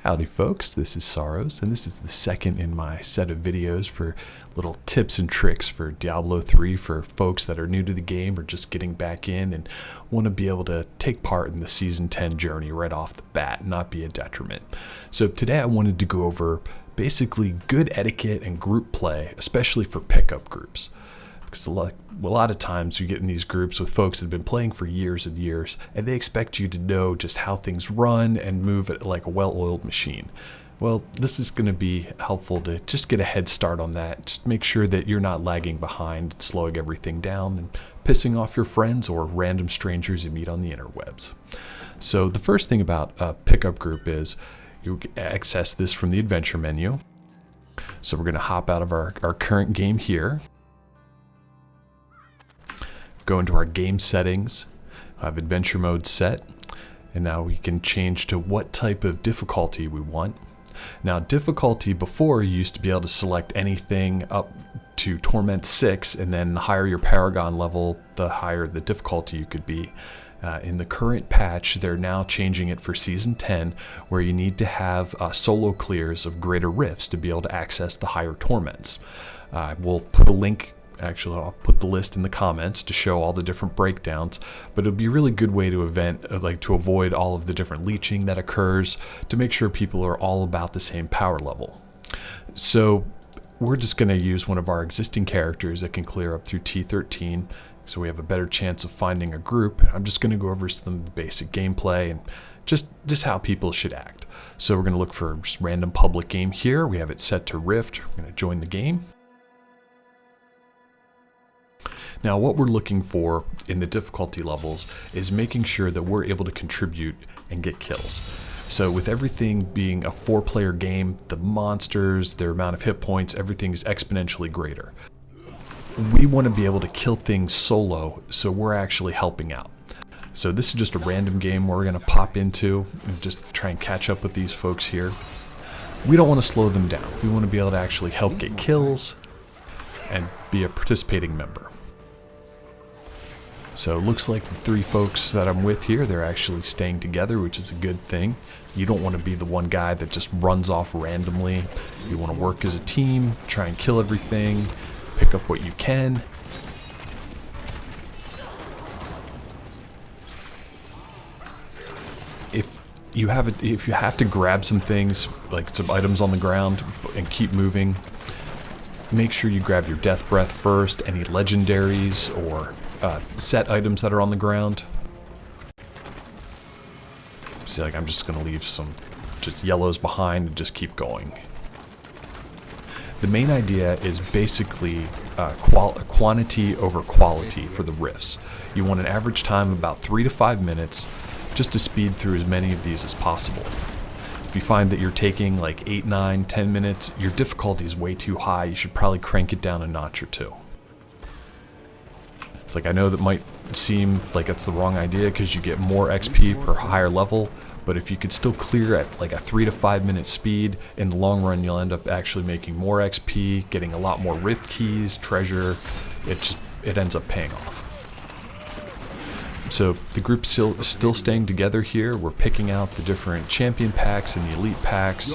Howdy folks, this is Sorrows, and this is the second in my set of videos for little tips and tricks for Diablo 3 for folks that are new to the game or just getting back in and want to be able to take part in the Season 10 journey right off the bat, not be a detriment. So today I wanted to go over basically good etiquette and group play, especially for pickup groups. Because a lot of times you get in these groups with folks that have been playing for years and years, and they expect you to know just how things run and move it like a well-oiled machine. Well, this is going to be helpful to just get a head start on that. Just make sure that you're not lagging behind, slowing everything down, and pissing off your friends or random strangers you meet on the interwebs. So the first thing about a pickup group is you access this from the adventure menu. So we're going to hop out of our current game here. Go into our game settings, have adventure mode set, and now we can change to what type of difficulty we want. Now difficulty before, you used to be able to select anything up to Torment 6, and then the higher your Paragon level, the higher the difficulty you could be. In the current patch, they're now changing it for Season 10, where you need to have solo clears of greater rifts to be able to access the higher torments. We'll put a link. Actually, I'll put the list in the comments to show all the different breakdowns, but it'll be a really good way to avoid all of the different leeching that occurs, to make sure people are all about the same power level. So we're just going to use one of our existing characters that can clear up through T13, so we have a better chance of finding a group. I'm just going to go over some basic gameplay and just how people should act. So we're going to look for just random public game here. We have it set to Rift. We're going to join the game. Now what we're looking for in the difficulty levels is making sure that we're able to contribute and get kills. So with everything being a 4-player game, the monsters, their amount of hit points, everything's exponentially greater. We want to be able to kill things solo, so we're actually helping out. So this is just a random game we're going to pop into and just try and catch up with these folks here. We don't want to slow them down. We want to be able to actually help get kills and be a participating member. So it looks like the 3 folks that I'm with here, they're actually staying together, which is a good thing. You don't want to be the one guy that just runs off randomly. You want to work as a team, try and kill everything, pick up what you can. If you have to grab some things, like some items on the ground, and keep moving, make sure you grab your death breath first, any legendaries or set items that are on the ground. See, like I'm just going to leave some just yellows behind and just keep going. The main idea is basically quantity over quality for the rifts. You want an average time of about 3 to 5 minutes just to speed through as many of these as possible. If you find that you're taking like 8, 9, 10 minutes, your difficulty is way too high. You should probably crank it down a notch or 2. It's like, I know that might seem like it's the wrong idea because you get more XP per higher level, but if you could still clear at like a 3 to 5 minute speed, in the long run you'll end up actually making more XP, getting a lot more rift keys, treasure. It ends up paying off. So the group's still staying together here. We're picking out the different champion packs and the elite packs.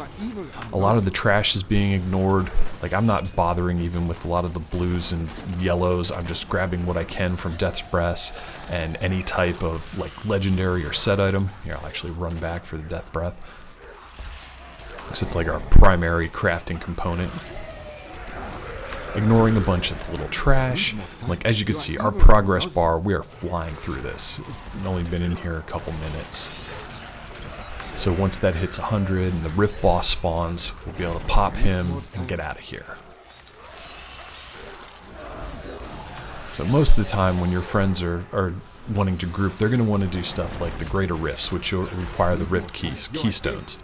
A lot of the trash is being ignored. Like, I'm not bothering even with a lot of the blues and yellows. I'm just grabbing what I can from Death's Breath and any type of like legendary or set item. Here, I'll actually run back for the Death Breath, because it's like our primary crafting component. Ignoring a bunch of little trash. Like, as you can see, our progress bar, we are flying through this. We've only been in here a couple minutes. So once that hits 100 and the rift boss spawns, we'll be able to pop him and get out of here. So most of the time when your friends are wanting to group, they're going to want to do stuff like the greater rifts, which will require the rift keystones.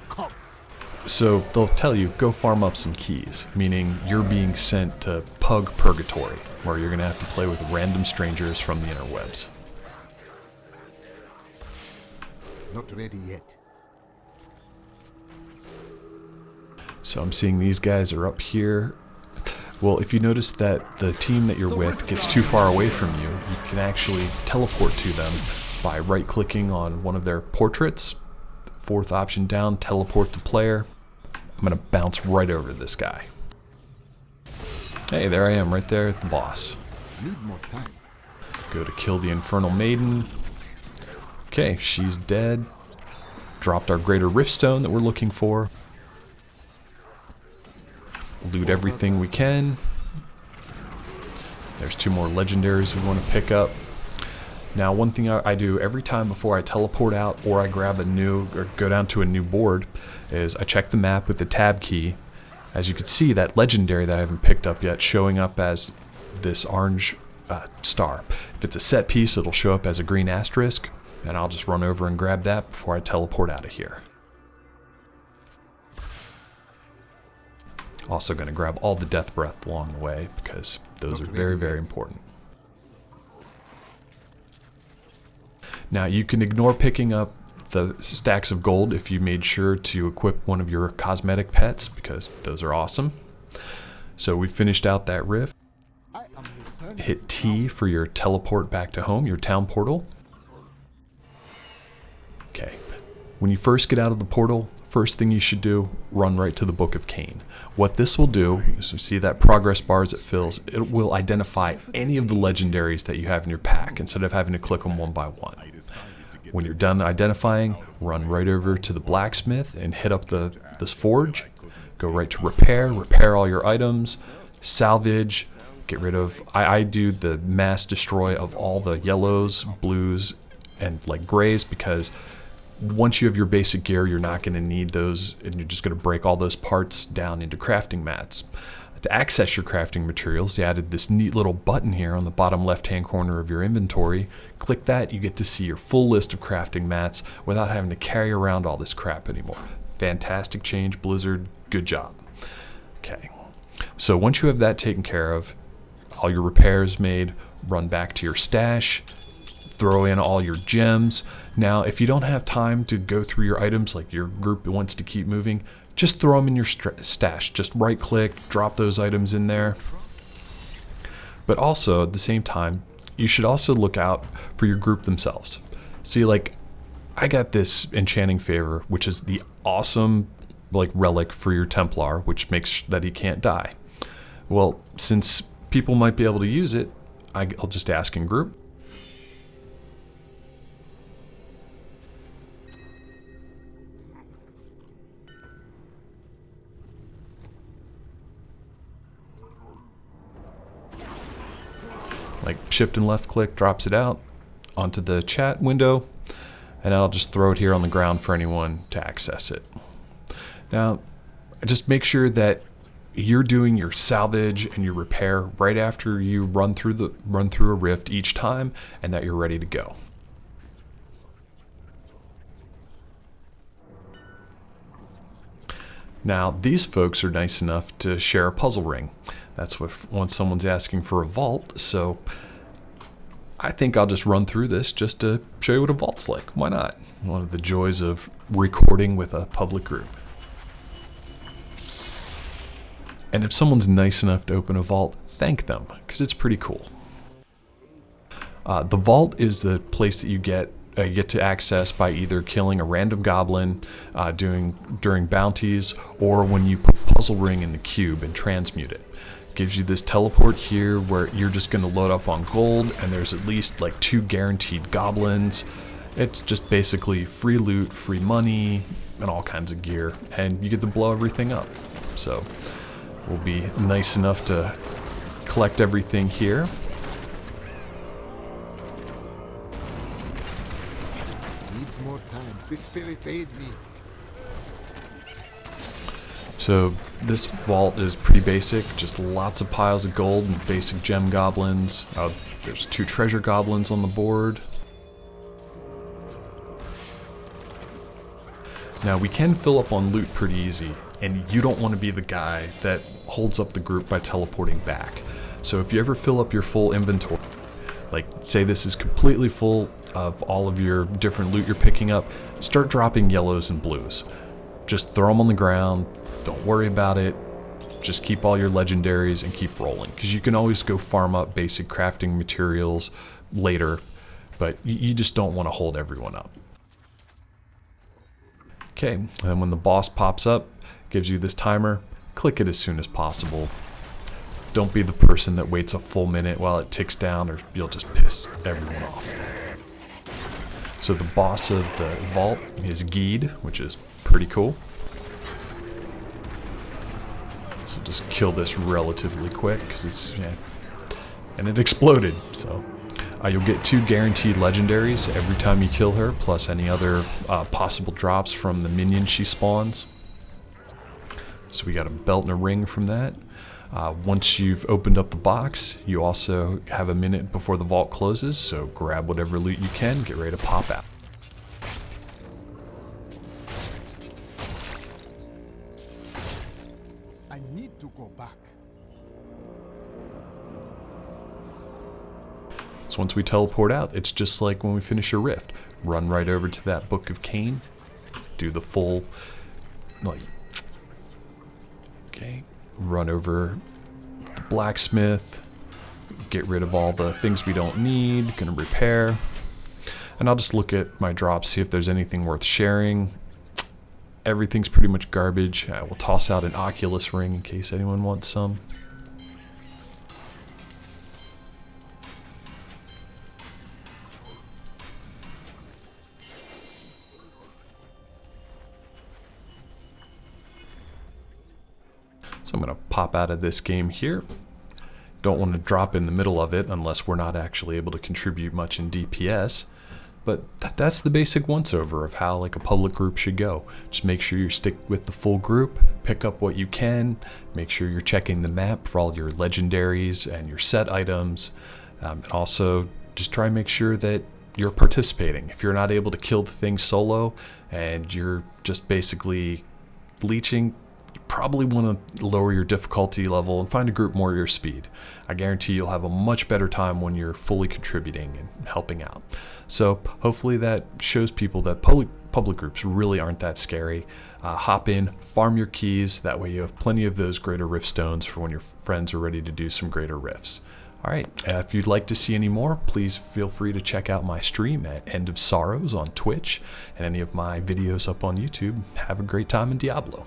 So they'll tell you, go farm up some keys, meaning you're being sent to PUG Purgatory, where you're going to have to play with random strangers from the interwebs. Not ready yet. So I'm seeing these guys are up here. Well, if you notice that the team that you're with gets too far away from you, you can actually teleport to them by right-clicking on one of their portraits, fourth option down, teleport the player. I'm gonna bounce right over this guy. Hey, there I am, right there at the boss. Need more time. Go to kill the Infernal Maiden. Okay, she's dead. Dropped our Greater Riftstone that we're looking for. Loot everything we can. There's 2 more legendaries we want to pick up. Now, one thing I do every time before I teleport out or I grab a new, or go down to a new board, is I check the map with the tab key. As you can see, that legendary that I haven't picked up yet showing up as this orange star. If it's a set piece, it'll show up as a green asterisk, and I'll just run over and grab that before I teleport out of here. Also going to grab all the death breath along the way because those are very, very important. Now you can ignore picking up the stacks of gold if you made sure to equip one of your cosmetic pets, because those are awesome. So we finished out that rift. Hit T for your teleport back to home, your town portal. Okay, when you first get out of the portal, first thing you should do, run right to the Book of Cain. What this will do is, you see that progress bar as it fills, it will identify any of the legendaries that you have in your pack instead of having to click them one by one. When you're done identifying, run right over to the blacksmith and hit up this forge. Go right to repair all your items, salvage, get rid of, I do the mass destroy of all the yellows, blues, and like grays, because once you have your basic gear, you're not going to need those, and you're just going to break all those parts down into crafting mats. To access your crafting materials, they added this neat little button here on the bottom left-hand corner of your inventory. Click that, you get to see your full list of crafting mats without having to carry around all this crap anymore. Fantastic change, Blizzard, good job. Okay, so once you have that taken care of, all your repairs made, run back to your stash, throw in all your gems. Now, if you don't have time to go through your items, like your group wants to keep moving, just throw them in your stash. Just right click, drop those items in there. But also, at the same time, you should also look out for your group themselves. See, like, I got this enchanting favor, which is the awesome like relic for your Templar, which makes that he can't die. Well, since people might be able to use it, I'll just ask in group. Like shift and left click drops it out onto the chat window, and I'll just throw it here on the ground for anyone to access it. Now, just make sure that you're doing your salvage and your repair right after you run through a rift each time, and that you're ready to go. Now, these folks are nice enough to share a puzzle ring. That's what when someone's asking for a vault, so I think I'll just run through this just to show you what a vault's like. Why not? One of the joys of recording with a public group. And if someone's nice enough to open a vault, thank them, because it's pretty cool. The vault is the place that you get to access by either killing a random goblin during bounties, or when you put puzzle ring in the cube and transmute it. Gives you this teleport here where you're just going to load up on gold, and there's at least like 2 guaranteed goblins. It's just basically free loot, free money, and all kinds of gear, and you get to blow everything up. So we'll be nice enough to collect everything here. Needs more time. The spirits aid me. So this vault is pretty basic, just lots of piles of gold and basic gem goblins. There's 2 treasure goblins on the board. Now we can fill up on loot pretty easy, and you don't want to be the guy that holds up the group by teleporting back. So if you ever fill up your full inventory, like say this is completely full of all of your different loot you're picking up, start dropping yellows and blues. Just throw them on the ground, don't worry about it, just keep all your legendaries and keep rolling, because you can always go farm up basic crafting materials later, but you just don't want to hold everyone up. Okay, and then when the boss pops up, gives you this timer, click it as soon as possible. Don't be the person that waits a full minute while it ticks down, or you'll just piss everyone off. So the boss of the vault is Geed, which is pretty cool. So just kill this relatively quick, because it's, yeah, and it exploded, so. You'll get 2 guaranteed legendaries every time you kill her, plus any other possible drops from the minions she spawns. So we got a belt and a ring from that. Once you've opened up the box, you also have a minute before the vault closes, so grab whatever loot you can, get ready to pop out. I need to go back. So once we teleport out, it's just like when we finish a rift. Run right over to that Book of Cain, do the full, like, okay, run over the blacksmith, get rid of all the things we don't need, gonna repair. And I'll just look at my drops, see if there's anything worth sharing. Everything's pretty much garbage. I will toss out an Oculus ring in case anyone wants some. So I'm going to pop out of this game here. Don't want to drop in the middle of it unless we're not actually able to contribute much in DPS. But that's the basic once-over of how like a public group should go. Just make sure you stick with the full group, pick up what you can, make sure you're checking the map for all your legendaries and your set items. And also just try and make sure that you're participating. If you're not able to kill the thing solo and you're just basically leeching, probably want to lower your difficulty level and find a group more your speed. I guarantee you'll have a much better time when you're fully contributing and helping out. So hopefully that shows people that public groups really aren't that scary. Hop in, farm your keys, that way you have plenty of those greater rift stones for when your friends are ready to do some greater rifts. Alright, if you'd like to see any more, please feel free to check out my stream at End of Sorrows on Twitch and any of my videos up on YouTube. Have a great time in Diablo.